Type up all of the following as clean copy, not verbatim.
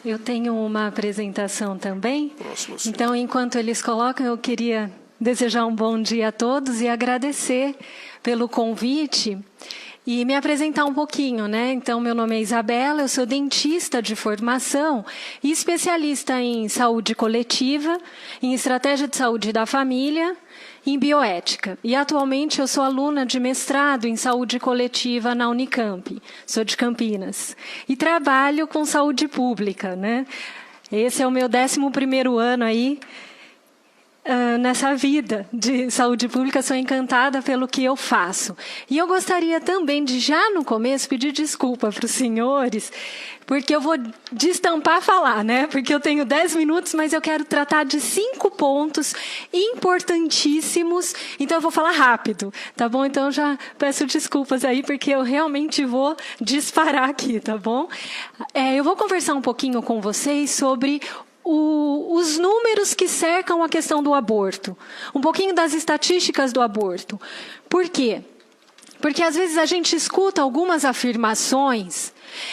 Eu tenho uma apresentação também. Próximo assunto. Então, enquanto eles colocam, eu queria desejar um bom dia a todos e agradecer pelo convite e me apresentar um pouquinho, né? Então, meu nome é Isabela, eu sou dentista de formação e especialista em saúde coletiva, em estratégia de saúde da família, em bioética. E, atualmente, eu sou aluna de mestrado em saúde coletiva na Unicamp. Sou de Campinas. E trabalho com saúde pública, né? Esse é o meu 11º ano aí nessa vida de saúde pública. Sou encantada pelo que eu faço. E eu gostaria também de, já no começo, pedir desculpa para os senhores, porque eu vou destampar falar, né? Porque eu tenho 10 minutos, mas eu quero tratar de 5 pontos importantíssimos. Então, eu vou falar rápido, tá bom? Então, eu já peço desculpas aí, porque eu realmente vou disparar aqui, tá bom? Eu vou conversar um pouquinho com vocês sobre os números que cercam a questão do aborto. Um pouquinho das estatísticas do aborto. Por quê? Porque, às vezes, a gente escuta algumas afirmações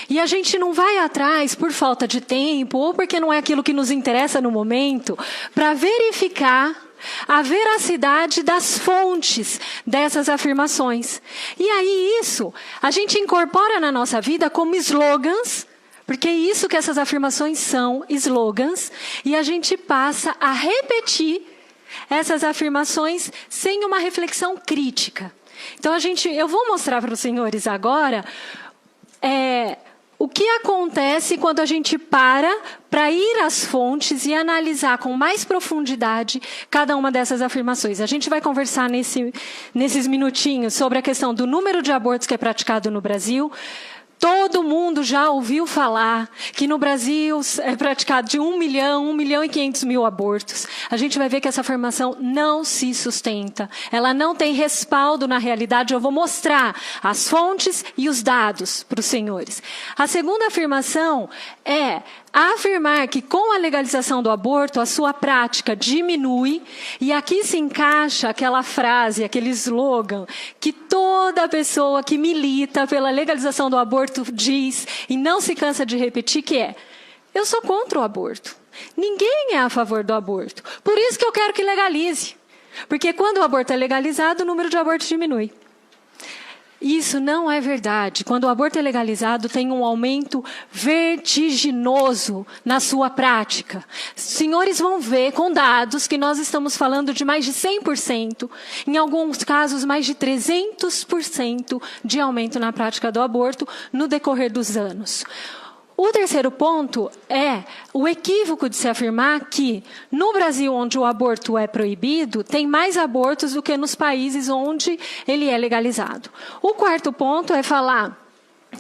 e a gente não vai atrás por falta de tempo ou porque não é aquilo que nos interessa no momento para verificar a veracidade das fontes dessas afirmações. E aí isso a gente incorpora na nossa vida como slogans, porque é isso que essas afirmações são, slogans, e a gente passa a repetir essas afirmações sem uma reflexão crítica. Então, eu vou mostrar para os senhores agora o que acontece quando a gente para ir às fontes e analisar com mais profundidade cada uma dessas afirmações. A gente vai conversar nesses minutinhos sobre a questão do número de abortos que é praticado no Brasil. Todo mundo já ouviu falar que no Brasil é praticado de 1 milhão e 500 mil abortos. A gente vai ver que essa afirmação não se sustenta. Ela não tem respaldo na realidade. Eu vou mostrar as fontes e os dados para os senhores. A segunda afirmação é afirmar que com a legalização do aborto, a sua prática diminui, e aqui se encaixa aquela frase, aquele slogan, que toda pessoa que milita pela legalização do aborto diz, e não se cansa de repetir, que é: eu sou contra o aborto. Ninguém é a favor do aborto. Por isso que eu quero que legalize. Porque quando o aborto é legalizado, o número de abortos diminui. Isso não é verdade. Quando o aborto é legalizado, tem um aumento vertiginoso na sua prática. Os senhores vão ver com dados que nós estamos falando de mais de 100%, em alguns casos mais de 300% de aumento na prática do aborto no decorrer dos anos. O terceiro ponto é o equívoco de se afirmar que, no Brasil, onde o aborto é proibido, tem mais abortos do que nos países onde ele é legalizado. O quarto ponto é falar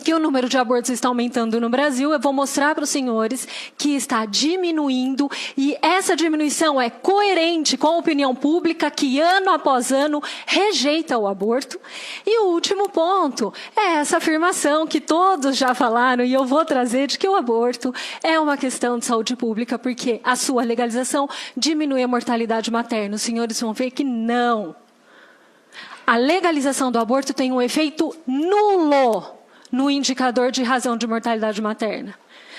que o número de abortos está aumentando no Brasil. Eu vou mostrar para os senhores que está diminuindo, e essa diminuição é coerente com a opinião pública que, ano após ano, rejeita o aborto. E o último ponto é essa afirmação que todos já falaram, e eu vou trazer, de que o aborto é uma questão de saúde pública, porque a sua legalização diminui a mortalidade materna. Os senhores vão ver que não. A legalização do aborto tem um efeito nulo no indicador de razão de mortalidade materna.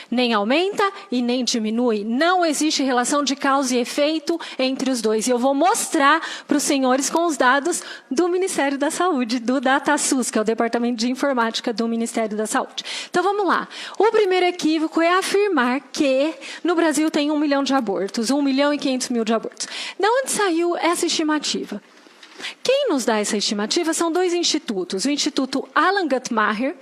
Nem aumenta e nem diminui. Não existe relação de causa e efeito entre os dois. E eu vou mostrar para os senhores com os dados do Ministério da Saúde, do DataSUS, que é o Departamento de Informática do Ministério da Saúde. Então, vamos lá. O primeiro equívoco é afirmar que no Brasil tem 1 milhão de abortos, 1 milhão e 500 mil de abortos. De onde saiu essa estimativa? Quem nos dá essa estimativa são 2 institutos, o Instituto Alan Guttmacher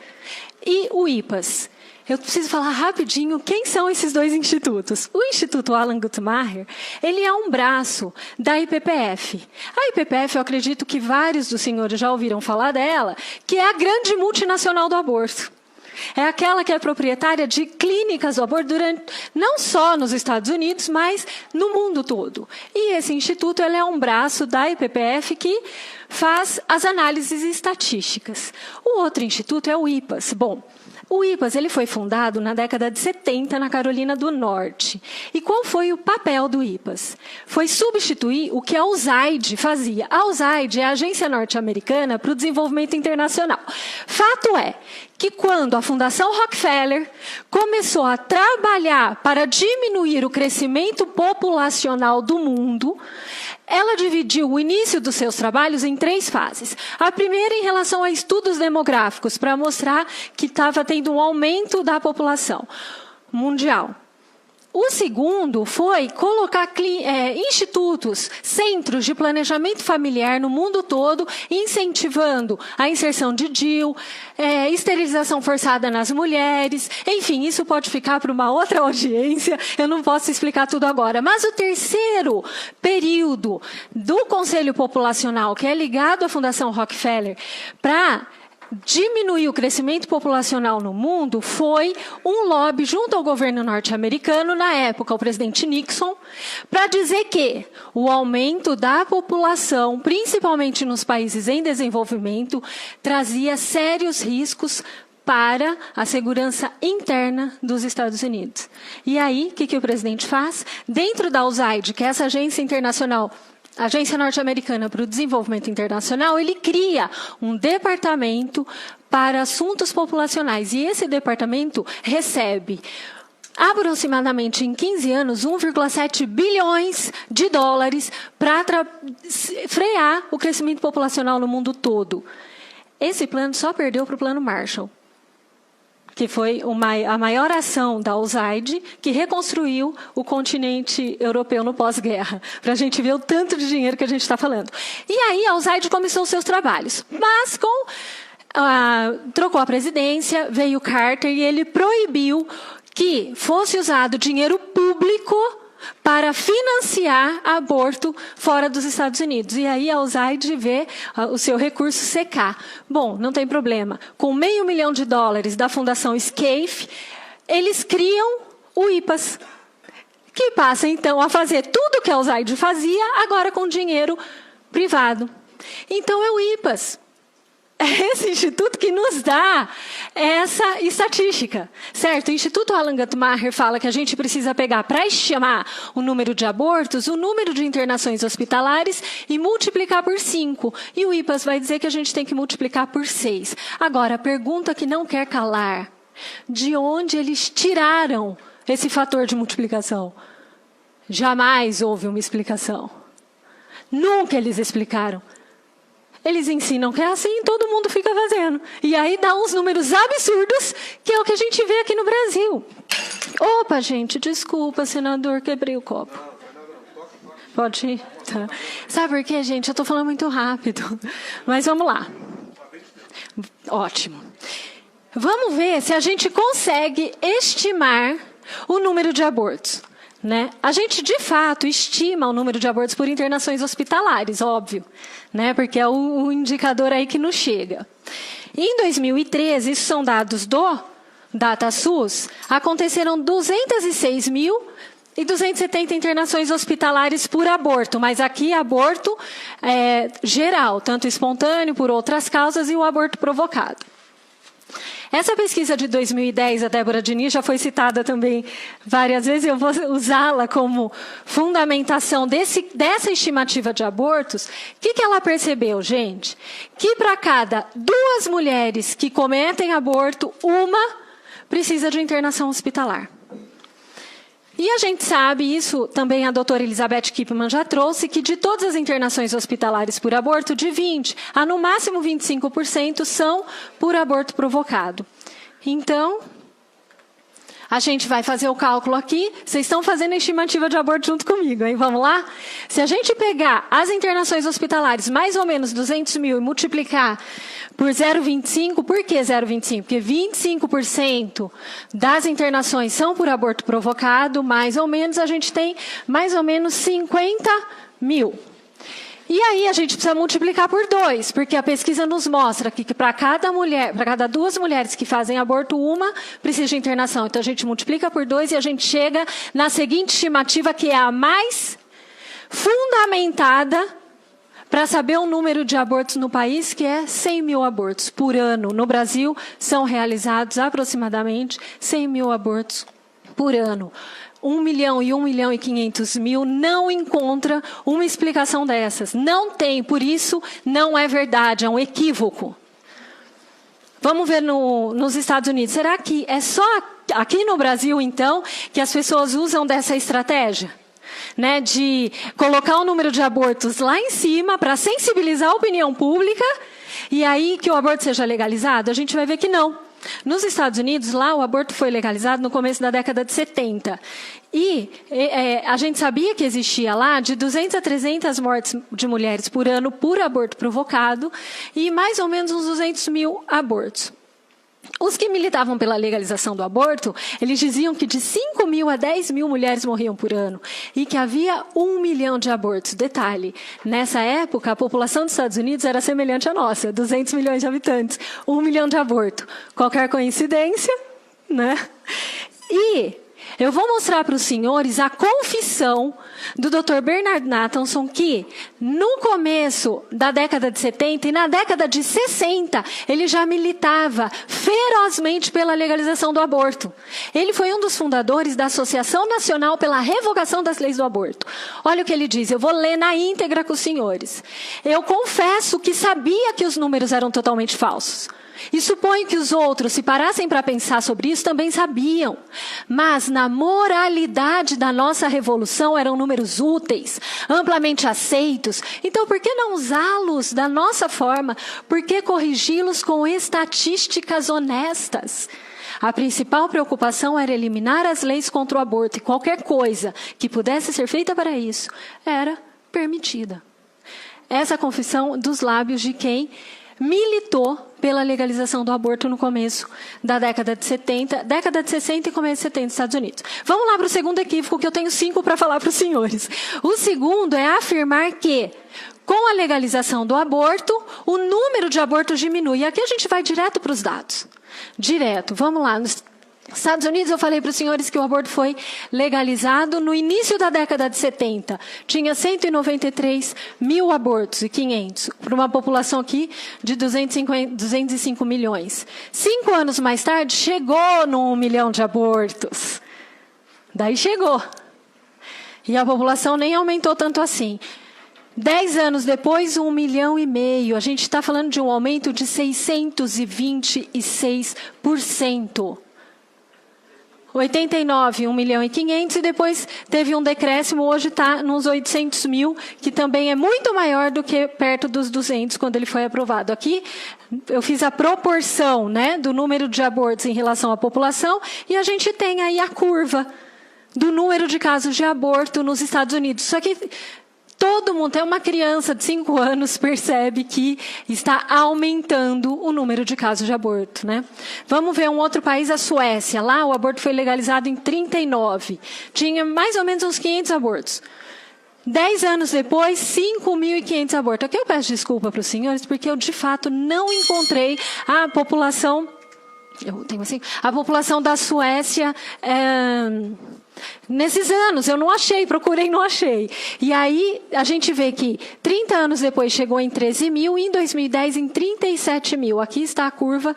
e o IPAS. Eu preciso falar rapidinho quem são esses 2 institutos. O Instituto Alan Guttmacher, ele é um braço da IPPF. A IPPF, eu acredito que vários dos senhores já ouviram falar dela, que é a grande multinacional do aborto. É aquela que é proprietária de clínicas do aborto não só nos Estados Unidos, mas no mundo todo. E esse instituto, ele é um braço da IPPF que faz as análises estatísticas. O outro instituto é o IPAS. Bom, o IPAS, ele foi fundado na década de 70 na Carolina do Norte. E qual foi o papel do IPAS? Foi substituir o que a USAID fazia. A USAID é a Agência Norte-Americana para o Desenvolvimento Internacional. Fato é que quando a Fundação Rockefeller começou a trabalhar para diminuir o crescimento populacional do mundo, ela dividiu o início dos seus trabalhos em 3 fases. A primeira em relação a estudos demográficos, para mostrar que estava tendo um aumento da população mundial. O segundo foi colocar institutos, centros de planejamento familiar no mundo todo, incentivando a inserção de DIU, esterilização forçada nas mulheres. Enfim, isso pode ficar para uma outra audiência, eu não posso explicar tudo agora. Mas o terceiro período do Conselho Populacional, que é ligado à Fundação Rockefeller, para diminuir o crescimento populacional no mundo, foi um lobby junto ao governo norte-americano, na época o presidente Nixon, para dizer que o aumento da população, principalmente nos países em desenvolvimento, trazia sérios riscos para a segurança interna dos Estados Unidos. E aí, o que o presidente faz? Dentro da USAID, que é essa agência internacional, Agência Norte-Americana para o Desenvolvimento Internacional, ele cria um departamento para assuntos populacionais. E esse departamento recebe, aproximadamente em 15 anos, 1,7 bilhões de dólares para frear o crescimento populacional no mundo todo. Esse plano só perdeu para o Plano Marshall, que foi a maior ação da USAID, que reconstruiu o continente europeu no pós-guerra, para a gente ver o tanto de dinheiro que a gente está falando. E aí a USAID começou os seus trabalhos, mas trocou a presidência, veio Carter e ele proibiu que fosse usado dinheiro público para financiar aborto fora dos Estados Unidos. E aí a USAID vê o seu recurso secar. Bom, não tem problema. Com $500 milhão da Fundação Scaife, eles criam o IPAS, que passa então a fazer tudo o que a USAID fazia, agora com dinheiro privado. Então é o IPAS. É esse instituto que nos dá essa estatística, certo? O Instituto Alan Guttmacher fala que a gente precisa pegar, para estimar o número de abortos, o número de internações hospitalares e multiplicar por 5. E o IPAS vai dizer que a gente tem que multiplicar por 6. Agora, a pergunta que não quer calar: de onde eles tiraram esse fator de multiplicação? Jamais houve uma explicação. Nunca eles explicaram. Eles ensinam que é assim, todo mundo fica fazendo. E aí dá uns números absurdos, que é o que a gente vê aqui no Brasil. Opa, gente, desculpa, senador, quebrei o copo. Pode ir? Tá. Sabe por quê, gente? Eu estou falando muito rápido. Mas vamos lá. Ótimo. Vamos ver se a gente consegue estimar o número de abortos. Né? A gente, de fato, estima o número de abortos por internações hospitalares, óbvio, né? Porque é o indicador aí que nos chega. Em 2013, isso são dados do DataSUS, aconteceram 206.270 internações hospitalares por aborto, mas aqui aborto geral, tanto espontâneo, por outras causas, e o aborto provocado. Essa pesquisa de 2010, a Débora Diniz, já foi citada também várias vezes, eu vou usá-la como fundamentação dessa estimativa de abortos. O que ela percebeu, gente? Que para cada 2 mulheres que cometem aborto, uma precisa de internação hospitalar. E a gente sabe, isso também a doutora Elizabeth Kipman já trouxe, que de todas as internações hospitalares por aborto, de 20% a no máximo 25% são por aborto provocado. Então, a gente vai fazer o cálculo aqui. Vocês estão fazendo a estimativa de aborto junto comigo, hein? Vamos lá? Se a gente pegar as internações hospitalares, mais ou menos 200 mil, e multiplicar por 0,25, por que 0,25? Porque 25% das internações são por aborto provocado, mais ou menos, a gente tem mais ou menos 50 mil. E aí a gente precisa multiplicar por 2, porque a pesquisa nos mostra que para cada 2 mulheres que fazem aborto, uma precisa de internação. Então a gente multiplica por 2 e a gente chega na seguinte estimativa, que é a mais fundamentada para saber o número de abortos no país, que é 100 mil abortos por ano. No Brasil, são realizados aproximadamente 100 mil abortos por ano. 1 milhão e 1.500.000 não encontra uma explicação dessas. Não tem, por isso não é verdade, é um equívoco. Vamos ver nos Estados Unidos. Será que é só aqui no Brasil, então, que as pessoas usam dessa estratégia? Né, de colocar o número de abortos lá em cima para sensibilizar a opinião pública e aí que o aborto seja legalizado? A gente vai ver que não. Nos Estados Unidos, lá o aborto foi legalizado no começo da década de 70. E a gente sabia que existia lá de 200 a 300 mortes de mulheres por ano por aborto provocado e mais ou menos uns 200 mil abortos. Os que militavam pela legalização do aborto, eles diziam que de 5 mil a 10 mil mulheres morriam por ano e que havia 1 milhão de abortos. Detalhe, nessa época, a população dos Estados Unidos era semelhante à nossa, 200 milhões de habitantes, 1 milhão de abortos. Qualquer coincidência, né? E eu vou mostrar para os senhores a confissão do Dr. Bernard Nathanson, que no começo da década de 70 e na década de 60, ele já militava ferozmente pela legalização do aborto. Ele foi um dos fundadores da Associação Nacional pela Revogação das Leis do Aborto. Olha o que ele diz, eu vou ler na íntegra com os senhores. Eu confesso que sabia que os números eram totalmente falsos. E suponho que os outros, se parassem para pensar sobre isso, também sabiam. Mas na moralidade da nossa revolução eram números úteis, amplamente aceitos. Então, por que não usá-los da nossa forma? Por que corrigi-los com estatísticas honestas? A principal preocupação era eliminar as leis contra o aborto e qualquer coisa que pudesse ser feita para isso era permitida. Essa confissão dos lábios de quem militou pela legalização do aborto no começo da década de 70, década de 60 e começo de 70 nos Estados Unidos. Vamos lá para o segundo equívoco, que eu tenho 5 para falar para os senhores. O segundo é afirmar que, com a legalização do aborto, o número de abortos diminui. E aqui a gente vai direto para os dados. Direto, vamos lá. Nos Estados Unidos, eu falei para os senhores que o aborto foi legalizado no início da década de 70. Tinha 193 mil abortos e 500, para uma população aqui de 205 milhões. 5 anos mais tarde, chegou no 1 milhão de abortos. Daí chegou. E a população nem aumentou tanto assim. 10 anos depois, 1,5 milhão. A gente está falando de um aumento de 626%. 89, 1,5 milhão, e depois teve um decréscimo, hoje está nos 800 mil, que também é muito maior do que perto dos 200 quando ele foi aprovado. Aqui eu fiz a proporção, né, do número de abortos em relação à população e a gente tem aí a curva do número de casos de aborto nos Estados Unidos. Só que todo mundo, até uma criança de 5 anos, percebe que está aumentando o número de casos de aborto, né? Vamos ver um outro país, a Suécia. Lá o aborto foi legalizado em 39. Tinha mais ou menos uns 500 abortos. 10 anos depois, 5.500 abortos. Aqui eu peço desculpa para os senhores, porque eu de fato não encontrei a população... a população da Suécia... Nesses anos, eu não achei, procurei e não achei. E aí, a gente vê que 30 anos depois chegou em 13 mil e em 2010 em 37 mil. Aqui está a curva,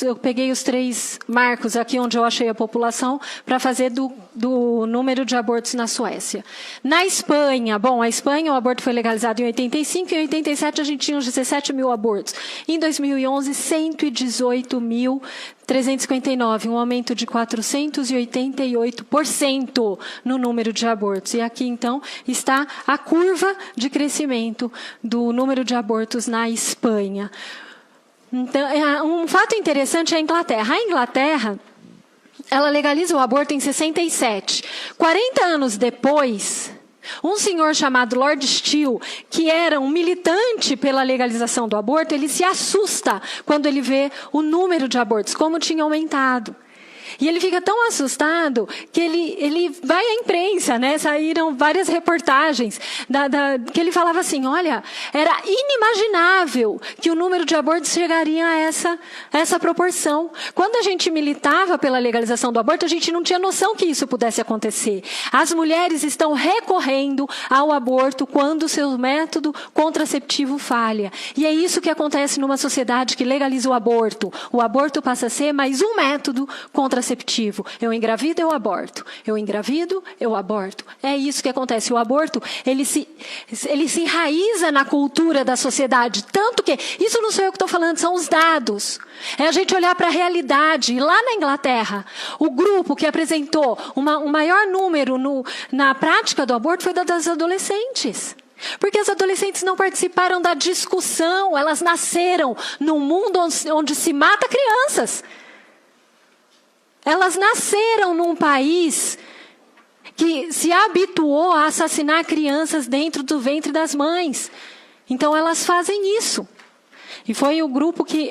eu peguei os 3 marcos aqui onde eu achei a população para fazer do número de abortos na Suécia. Na Espanha, a Espanha, o aborto foi legalizado em 85 e em 87 a gente tinha uns 17 mil abortos. Em 2011, 118.359, um aumento de 488% no número de abortos. E aqui, então, está a curva de crescimento do número de abortos na Espanha. Então, um fato interessante é a Inglaterra. A Inglaterra, ela legaliza o aborto em 67. 40 anos depois... um senhor chamado Lord Steele, que era um militante pela legalização do aborto, ele se assusta quando ele vê o número de abortos, como tinha aumentado. E ele fica tão assustado que ele vai à imprensa, né? Saíram várias reportagens que ele falava assim, olha, era inimaginável que o número de abortos chegaria a essa proporção. Quando a gente militava pela legalização do aborto, a gente não tinha noção que isso pudesse acontecer. As mulheres estão recorrendo ao aborto quando o seu método contraceptivo falha. E é isso que acontece numa sociedade que legaliza o aborto. O aborto passa a ser mais um método contraceptivo contraceptivo. Eu engravido, eu aborto. Eu engravido, eu aborto. É isso que acontece. O aborto, ele se enraiza na cultura da sociedade. Tanto que, isso não sou eu que estou falando, são os dados. É a gente olhar para a realidade. E lá na Inglaterra, o grupo que apresentou o maior número na prática do aborto foi das adolescentes. Porque as adolescentes não participaram da discussão, elas nasceram num mundo onde se mata crianças. Elas nasceram num país que se habituou a assassinar crianças dentro do ventre das mães. Então elas fazem isso. E foi o grupo que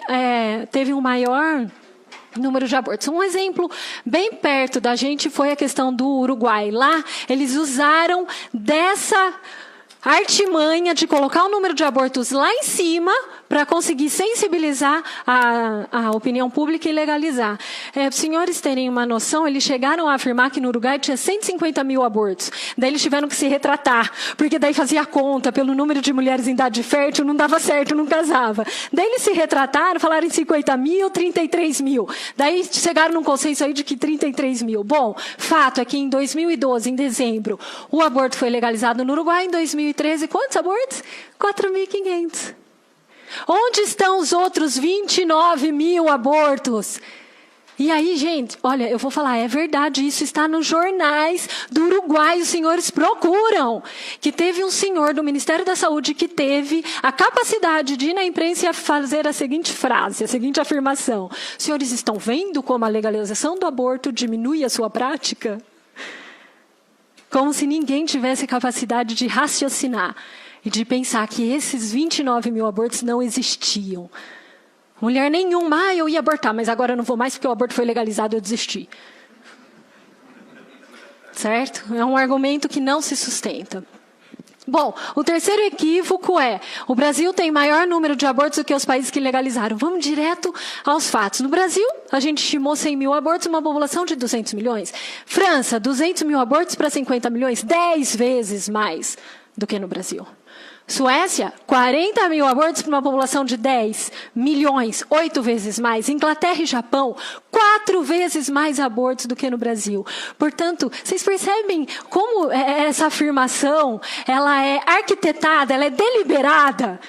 teve o maior número de abortos. Um exemplo bem perto da gente foi a questão do Uruguai. Lá eles usaram dessa artimanha de colocar o número de abortos lá em cima para conseguir sensibilizar a opinião pública e legalizar. Para os senhores terem uma noção, eles chegaram a afirmar que no Uruguai tinha 150 mil abortos. Daí eles tiveram que se retratar, porque daí fazia conta pelo número de mulheres em idade fértil, não dava certo, não casava. Daí eles se retrataram, falaram em 50 mil, 33 mil. Daí chegaram num consenso aí de que 33 mil. Bom, fato é que em 2012, em dezembro, o aborto foi legalizado no Uruguai. Em 2013, quantos abortos? 4.500. Onde estão os outros 29 mil abortos? E aí, gente, olha, eu vou falar, é verdade, isso está nos jornais do Uruguai, os senhores procuram. Que teve um senhor do Ministério da Saúde que teve a capacidade de ir na imprensa e fazer a seguinte frase, a seguinte afirmação. Os senhores estão vendo como a legalização do aborto diminui a sua prática? Como se ninguém tivesse capacidade de raciocinar e de pensar que esses 29 mil abortos não existiam. Mulher nenhuma, eu ia abortar, mas agora eu não vou mais porque o aborto foi legalizado, eu desisti. Certo? É um argumento que não se sustenta. Bom, o terceiro equívoco é, o Brasil tem maior número de abortos do que os países que legalizaram. Vamos direto aos fatos. No Brasil, a gente estimou 100 mil abortos, uma população de 200 milhões. França, 200 mil abortos para 50 milhões, 10 vezes mais do que no Brasil. Suécia, 40 mil abortos para uma população de 10 milhões, 8 vezes mais. Inglaterra e Japão, 4 vezes mais abortos do que no Brasil. Portanto, vocês percebem como essa afirmação, ela é arquitetada, ela é deliberada.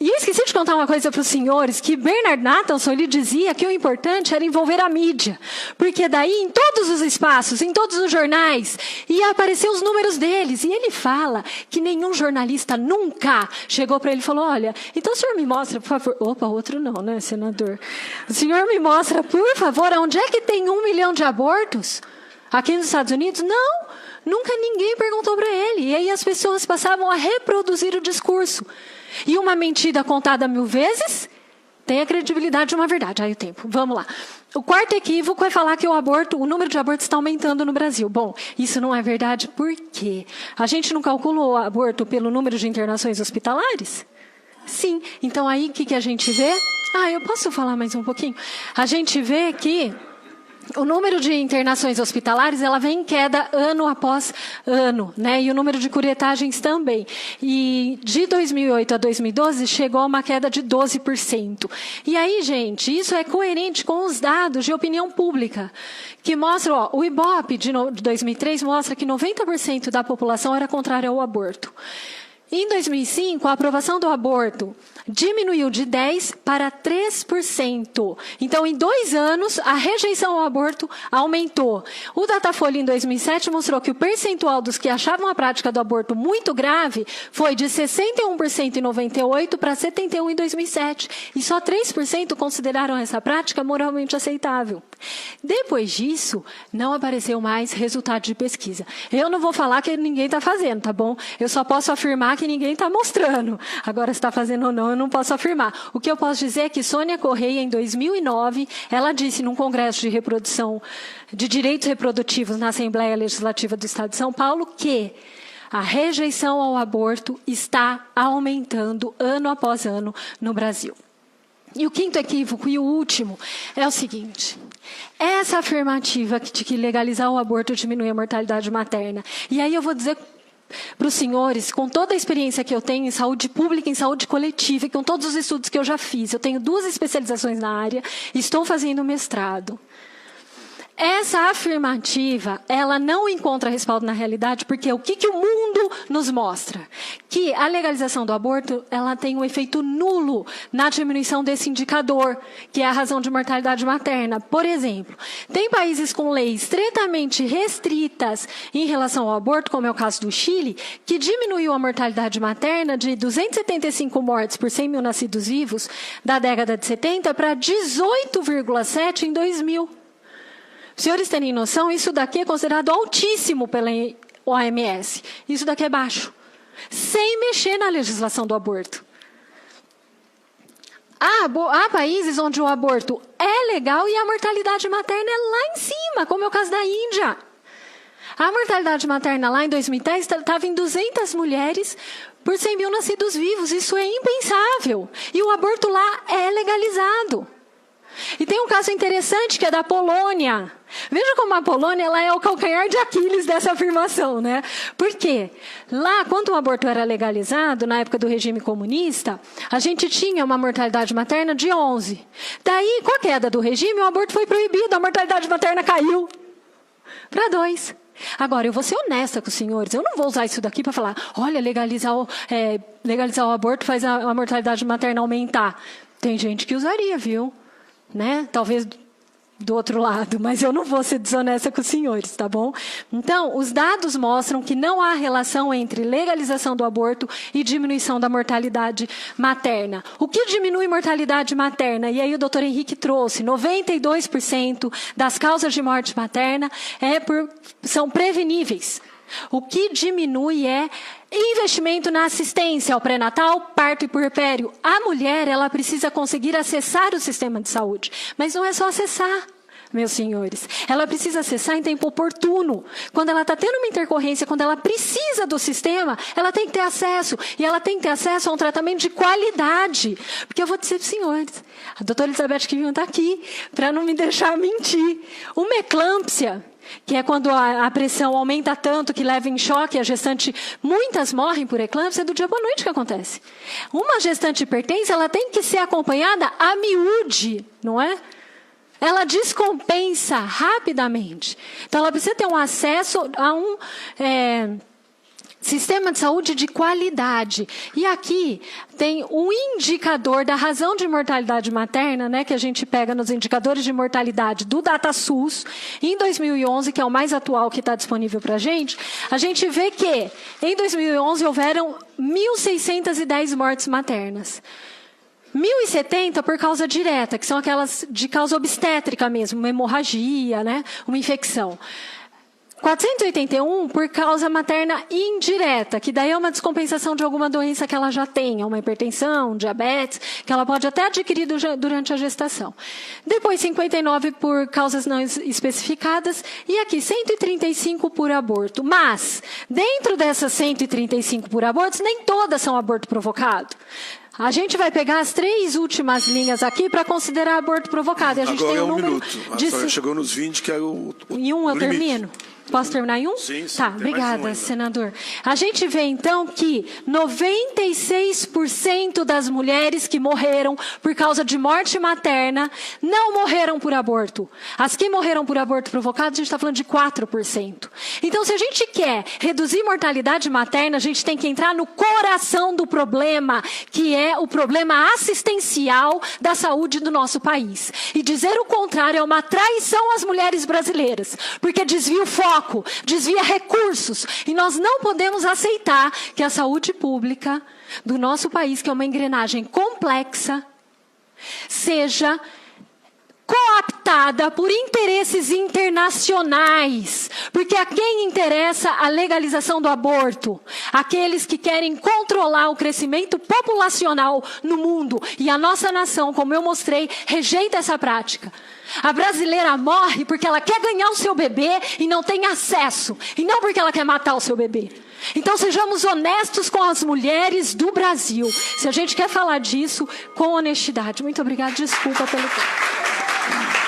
E eu esqueci de contar uma coisa para os senhores, que Bernard Nathanson ele dizia que o importante era envolver a mídia. Porque daí, em todos os espaços, em todos os jornais, ia aparecer os números deles. E ele fala que nenhum jornalista nunca chegou para ele e falou, olha, então o senhor me mostra, por favor... Opa, outro não, né, senador? O senhor me mostra, por favor, onde é que tem 1 milhão de abortos? Aqui nos Estados Unidos? Não, nunca ninguém perguntou para ele. E aí as pessoas passavam a reproduzir o discurso. E uma mentira contada 1000 vezes tem a credibilidade de uma verdade. Aí o tempo. Vamos lá. O quarto equívoco é falar que o número de abortos está aumentando no Brasil. Bom, isso não é verdade. Por quê? A gente não calculou o aborto pelo número de internações hospitalares? Sim. Então aí o que a gente vê? Eu posso falar mais um pouquinho? A gente vê que o número de internações hospitalares, ela vem em queda ano após ano, né? E o número de curetagens também. E de 2008 a 2012, chegou a uma queda de 12%. E aí, gente, isso é coerente com os dados de opinião pública, que mostram, o Ibope de 2003 mostra que 90% da população era contrária ao aborto. Em 2005, a aprovação do aborto diminuiu de 10% para 3%. Então, em 2 anos, a rejeição ao aborto aumentou. O Datafolha, em 2007, mostrou que o percentual dos que achavam a prática do aborto muito grave foi de 61% em 98% para 71% em 2007. E só 3% consideraram essa prática moralmente aceitável. Depois disso, não apareceu mais resultado de pesquisa. Eu não vou falar que ninguém está fazendo, tá bom? Eu só posso afirmar que ninguém está mostrando. Agora, se está fazendo ou não, eu não posso afirmar. O que eu posso dizer é que Sônia Correia, em 2009, ela disse num congresso de reprodução de direitos reprodutivos na Assembleia Legislativa do Estado de São Paulo que a rejeição ao aborto está aumentando ano após ano no Brasil. E o quinto equívoco e o último é o seguinte: essa afirmativa de que legalizar o aborto diminui a mortalidade materna. E aí eu vou dizer para os senhores, com toda a experiência que eu tenho em saúde pública, em saúde coletiva, e com todos os estudos que eu já fiz, eu tenho 2 especializações na área, estou fazendo mestrado. essa afirmativa, ela não encontra respaldo na realidade, porque o que o mundo nos mostra? Que a legalização do aborto, ela tem um efeito nulo na diminuição desse indicador, que é a razão de mortalidade materna. Por exemplo, tem países com leis estritamente restritas em relação ao aborto, como é o caso do Chile, que diminuiu a mortalidade materna de 275 mortes por 100 mil nascidos vivos da década de 70 para 18,7 em 2000. Os senhores terem noção, isso daqui é considerado altíssimo pela OMS. Isso daqui é baixo. Sem mexer na legislação do aborto. Há países onde o aborto é legal e a mortalidade materna é lá em cima, como é o caso da Índia. A mortalidade materna lá em 2010 estava em 200 mulheres por 100 mil nascidos vivos. Isso é impensável. E o aborto lá é legalizado. E tem um caso interessante que é da Polônia. Veja como a Polônia ela é o calcanhar de Aquiles dessa afirmação, né? Por quê? Lá, quando o aborto era legalizado, na época do regime comunista, a gente tinha uma mortalidade materna de 11. Daí, com a queda do regime, o aborto foi proibido, a mortalidade materna caiu para 2. Agora, eu vou ser honesta com os senhores, eu não vou usar isso daqui para falar, olha, legalizar o aborto faz a mortalidade materna aumentar. Tem gente que usaria, viu? Né? Talvez do outro lado, mas eu não vou ser desonesta com os senhores, tá bom? Então, os dados mostram que não há relação entre legalização do aborto e diminuição da mortalidade materna. O que diminui mortalidade materna? E aí o doutor Henrique trouxe, 92% das causas de morte materna são preveníveis. O que diminui é investimento na assistência ao pré-natal, parto e puerpério. A mulher, ela precisa conseguir acessar o sistema de saúde. Mas não é só acessar, meus senhores. Ela precisa acessar em tempo oportuno. Quando ela está tendo uma intercorrência, quando ela precisa do sistema, ela tem que ter acesso. E ela tem que ter acesso a um tratamento de qualidade. Porque eu vou dizer para os senhores, a doutora Elizabeth Kivian está aqui, para não me deixar mentir. Uma eclâmpsia, que é quando a pressão aumenta tanto que leva em choque a gestante, muitas morrem por eclâmpsia, é do dia para a noite que acontece. Uma gestante hipertensa, ela tem que ser acompanhada a miúde, não é? Ela descompensa rapidamente. Então, ela precisa ter um acesso a um sistema de saúde de qualidade. E aqui tem um indicador da razão de mortalidade materna, né, que a gente pega nos indicadores de mortalidade do DataSUS, em 2011, que é o mais atual que está disponível para a gente vê que, em 2011, houveram 1.610 mortes maternas. 1.070 por causa direta, que são aquelas de causa obstétrica mesmo, uma hemorragia, né, uma infecção. 481 por causa materna indireta, que daí é uma descompensação de alguma doença que ela já tenha, uma hipertensão, diabetes, que ela pode até adquirir durante a gestação. Depois 59 por causas não especificadas e aqui 135 por aborto. Mas, dentro dessas 135 por abortos, nem todas são aborto provocado. A gente vai pegar as 3 últimas linhas aqui para considerar aborto provocado. E a gente agora tem um é um número minuto. A senhora chegou nos 20, que era o Em um eu limite. termino? Posso terminar em um? Sim, sim. Tá, Tem obrigada, mais um senador. A gente vê, então, que 96% das mulheres que morreram por causa de morte materna não morreram por aborto. As que morreram por aborto provocado, a gente está falando de 4%. Então, se a gente quer reduzir mortalidade materna, a gente tem que entrar no coração do problema, que é o problema assistencial da saúde do nosso país. E dizer o contrário é uma traição às mulheres brasileiras, porque desvia o foco, desvia recursos. E nós não podemos aceitar que a saúde pública do nosso país, que é uma engrenagem complexa, seja cooptada por interesses internacionais. Porque a quem interessa a legalização do aborto? Aqueles que querem controlar o crescimento populacional no mundo. E a nossa nação, como eu mostrei, rejeita essa prática. A brasileira morre porque ela quer ganhar o seu bebê e não tem acesso. E não porque ela quer matar o seu bebê. Então sejamos honestos com as mulheres do Brasil. Se a gente quer falar disso, com honestidade. Muito obrigada, desculpa pelo tempo.